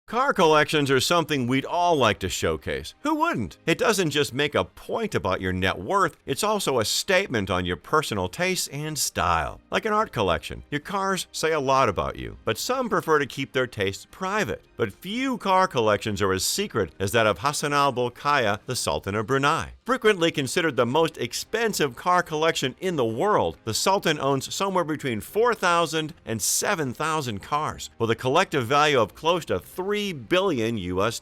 Car collections are something we'd all like to showcase. Who wouldn't? It doesn't just make a point about your net worth, it's also a statement on your personal tastes and style. Like an art collection, your cars say a lot about you, but some prefer to keep their tastes private. But few car collections are as secret as that of Hassan al-Bolkiah, the Sultan of Brunei. Frequently considered the most expensive car collection in the world, the Sultan owns somewhere between 4,000 and 7,000 cars, with a collective value of close to $3 billion US.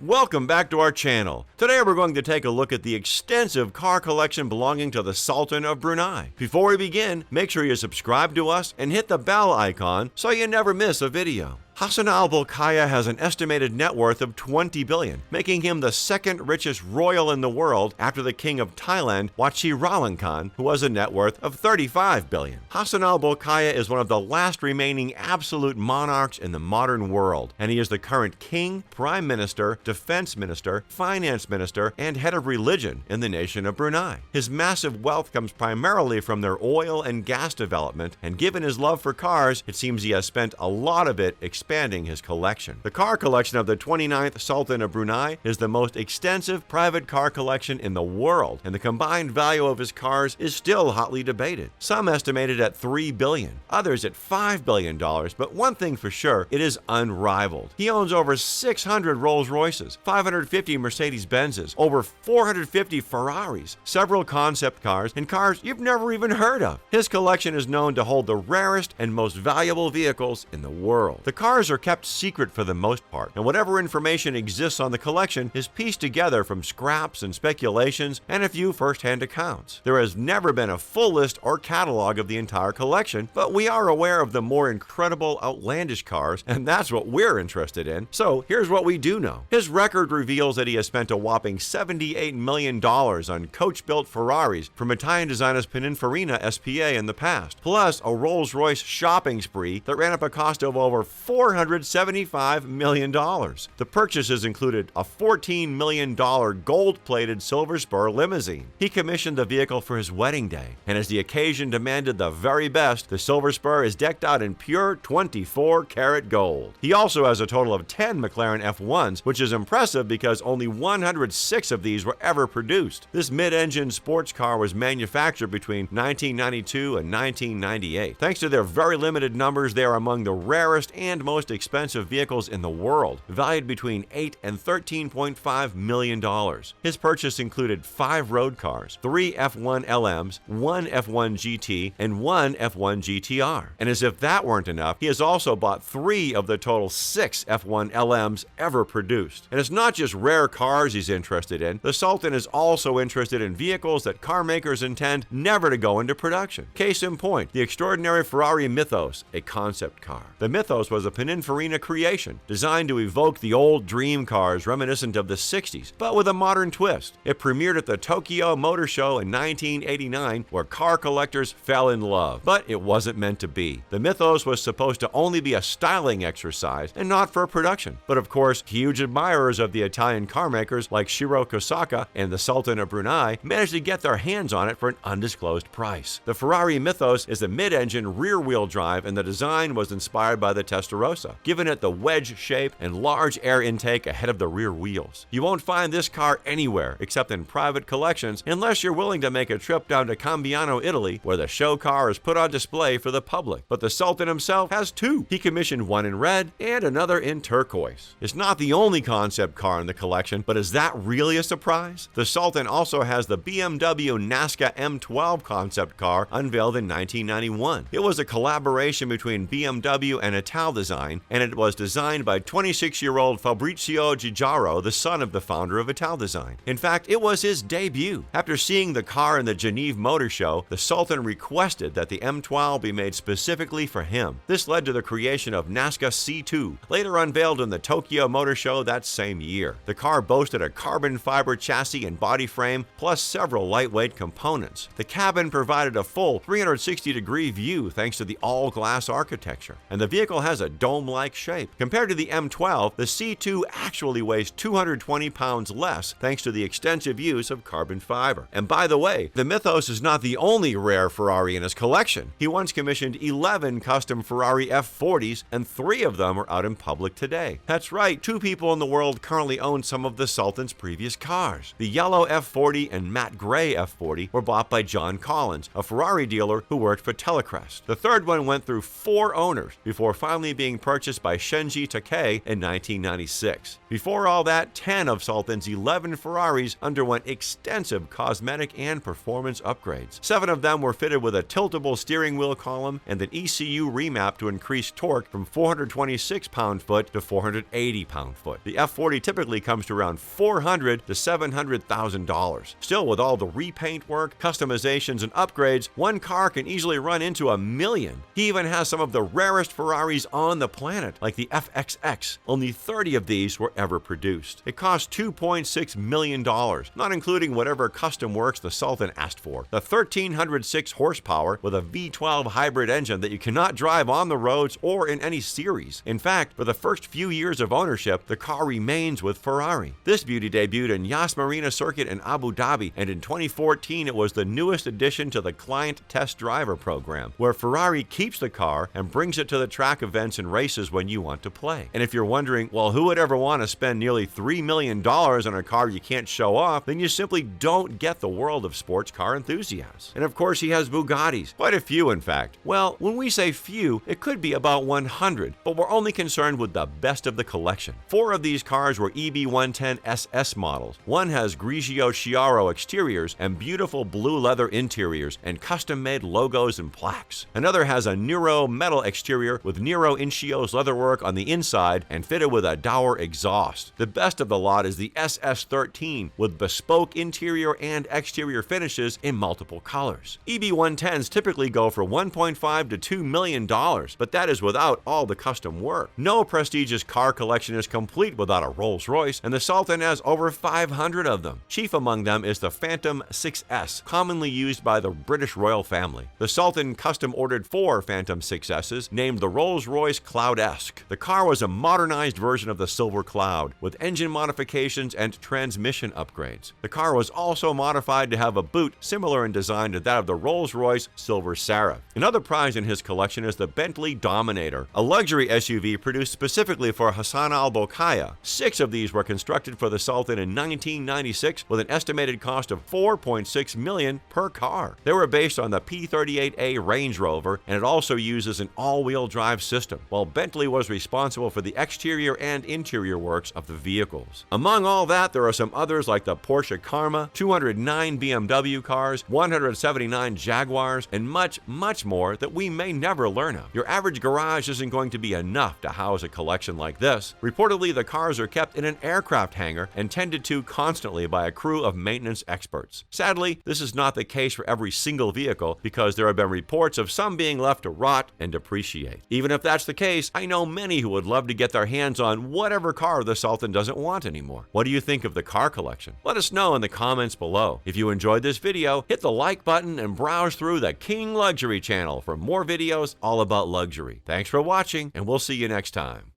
Welcome back to our channel. Today we're going to take a look at the extensive car collection belonging to the Sultan of Brunei. Before we begin, make sure you subscribe to us and hit the bell icon so you never miss a video. Hassan al-Bolkiah has an estimated net worth of $20 billion, making him the second richest royal in the world after the king of Thailand, Vajiralongkorn, who has a net worth of $35 billion. Hassan al-Bolkiah is one of the last remaining absolute monarchs in the modern world, and he is the current king, prime minister, defense minister, finance minister, and head of religion in the nation of Brunei. His massive wealth comes primarily from their oil and gas development, and given his love for cars, it seems he has spent a lot of it expanding his collection. The car collection of the 29th Sultan of Brunei is the most extensive private car collection in the world, and the combined value of his cars is still hotly debated. Some estimate it at $3 billion, others at $5 billion, but one thing for sure, it is unrivaled. He owns over 600 Rolls Royces, 550 Mercedes-Benzes, over 450 Ferraris, several concept cars, and cars you've never even heard of. His collection is known to hold the rarest and most valuable vehicles in the world. The cars are kept secret for the most part, and whatever information exists on the collection is pieced together from scraps and speculations and a few first-hand accounts. There has never been a full list or catalog of the entire collection, but we are aware of the more incredible, outlandish cars, and that's what we're interested in. So here's what we do know. His record reveals that he has spent a whopping $78 million on coach-built Ferraris from Italian designers Pininfarina SPA in the past, plus a Rolls Royce shopping spree that ran up a cost of over $475 million. The purchases included a $14 million gold-plated silver spur limousine. He commissioned the vehicle for his wedding day, and as the occasion demanded the very best, the silver spur is decked out in pure 24-karat gold. He also has a total of 10 McLaren F1s, which is impressive because only 106 of these were ever produced. This mid-engine sports car was manufactured between 1992 and 1998. Thanks to their very limited numbers, they are among the rarest and most expensive vehicles in the world, valued between $8 and $13.5 million. His purchase included 5 road cars, 3 F1 LMs, 1 F1 GT, and 1 F1 GTR. And as if that weren't enough, he has also bought 3 of the total 6 F1 LMs ever produced. And it's not just rare cars he's interested in. The Sultan is also interested in vehicles that car makers intend never to go into production. Case in point, the extraordinary Ferrari Mythos, a concept car. The Mythos was a Pininfarina creation, designed to evoke the old dream cars reminiscent of the 60s, but with a modern twist. It premiered at the Tokyo Motor Show in 1989, where car collectors fell in love. But it wasn't meant to be. The Mythos was supposed to only be a styling exercise and not for production. But of course, huge admirers of the Italian car makers like Shiro Kosaka and the Sultan of Brunei managed to get their hands on it for an undisclosed price. The Ferrari Mythos is a mid-engine rear-wheel drive, and the design was inspired by the Testarossa, giving it the wedge shape and large air intake ahead of the rear wheels. You won't find this car anywhere except in private collections unless you're willing to make a trip down to Cambiano, Italy, where the show car is put on display for the public. But the Sultan himself has 2. He commissioned one in red and another in turquoise. It's not the only concept car in the collection, but is that really a surprise? The Sultan also has the BMW Nazca M12 concept car unveiled in 1991. It was a collaboration between BMW and Italdesign, and it was designed by 26-year-old Fabrizio Giugiaro, the son of the founder of Italdesign. In fact, it was his debut. After seeing the car in the Geneva Motor Show, the Sultan requested that the M12 be made specifically for him. This led to the creation of Nazca C2, later unveiled in the Tokyo Motor Show that same year. The car boasted a carbon fiber chassis and body frame, plus several lightweight components. The cabin provided a full 360-degree view thanks to the all-glass architecture, and the vehicle has a dome-like shape. Compared to the M12, the C2 actually weighs 220 pounds less thanks to the extensive use of carbon fiber. And by the way, the Mythos is not the only rare Ferrari in his collection. He once commissioned 11 custom Ferrari F40s, and 3 of them are out in public today. That's right, 2 people in the world currently own some of the Sultan's previous cars. The yellow F40 and matte gray F40 were bought by John Collins, a Ferrari dealer who worked for Telecrest. The third one went through 4 owners before finally being purchased by Shenji Takei in 1996. Before all that, 10 of Sultan's 11 Ferraris underwent extensive cosmetic and performance upgrades. 7 of them were fitted with a tiltable steering wheel column and an ECU remap to increase torque from 426 pound-foot to 480 pound-foot. The F40 typically comes to around $400,000 to $700,000. Still, with all the repaint work, customizations, and upgrades, one car can easily run into $1 million. He even has some of the rarest Ferraris on the planet, like the FXX. Only 30 of these were ever produced. It cost $2.6 million, not including whatever custom works the Sultan asked for. The 1,306 horsepower with a V12 hybrid engine that you cannot drive on the roads or in any series. In fact, for the first few years of ownership, the car remains with Ferrari. This beauty debuted in Yas Marina Circuit in Abu Dhabi, and in 2014 it was the newest addition to the Client Test Driver program, where Ferrari keeps the car and brings it to the track events and races when you want to play. And if you're wondering, well, who would ever want to spend nearly $3 million on a car you can't show off, then you simply don't get the world of sports car enthusiasts. And of course, he has Bugattis, quite a few in fact. Well, when we say few, it could be about 100, but we're only concerned with the best of the collection. 4 of these cars were EB110 SS models. One has Grigio Chiaro exteriors and beautiful blue leather interiors and custom-made logos and plaques. Another has a Nero metal exterior with Nero Incios leatherwork on the inside and fitted with a Dower exhaust. The best of the lot is the SS13 with bespoke interior and exterior finishes in multiple colors. EB110s typically go for $1.5 to $2 million, but that is without all the custom work. No prestigious car collection is complete without a Rolls Royce, and the Sultan has over 500 of them. Chief among them is the Phantom 6S, commonly used by the British royal family. The Sultan custom ordered 4 Phantom 6Ss, named the Rolls Royce Cloudesque. The car was a modernized version of the Silver Cloud, with engine modifications and transmission upgrades. The car was also modified to have a boot similar in design to that of the Rolls Royce Silver Seraph. Another prize in his collection is the Bentley Dominator, a luxury SUV produced specifically for Hassan al-Bolkiah. 6 of these were constructed for the Sultan in 1996 with an estimated cost of $4.6 million per car. They were based on the P38A Range Rover, and it also uses an all-wheel drive system, while Bentley was responsible for the exterior and interior works of the vehicles. Among all that, there are some others like the Porsche Karma, 209 BMW cars, 179 Jaguars, and much, much more that we may never learn of. Your average garage isn't going to be enough to house a collection like this. Reportedly, the cars are kept in an aircraft hangar and tended to constantly by a crew of maintenance experts. Sadly, this is not the case for every single vehicle because there have been reports of some being left to rot and depreciate. Even if that's the case, I know many who would love to get their hands on whatever car the Sultan doesn't want anymore. What do you think of the car collection? Let us know in the comments below. If you enjoyed this video, hit the like button and browse through the King Luxury channel for more videos all about luxury. Thanks for watching, and we'll see you next time.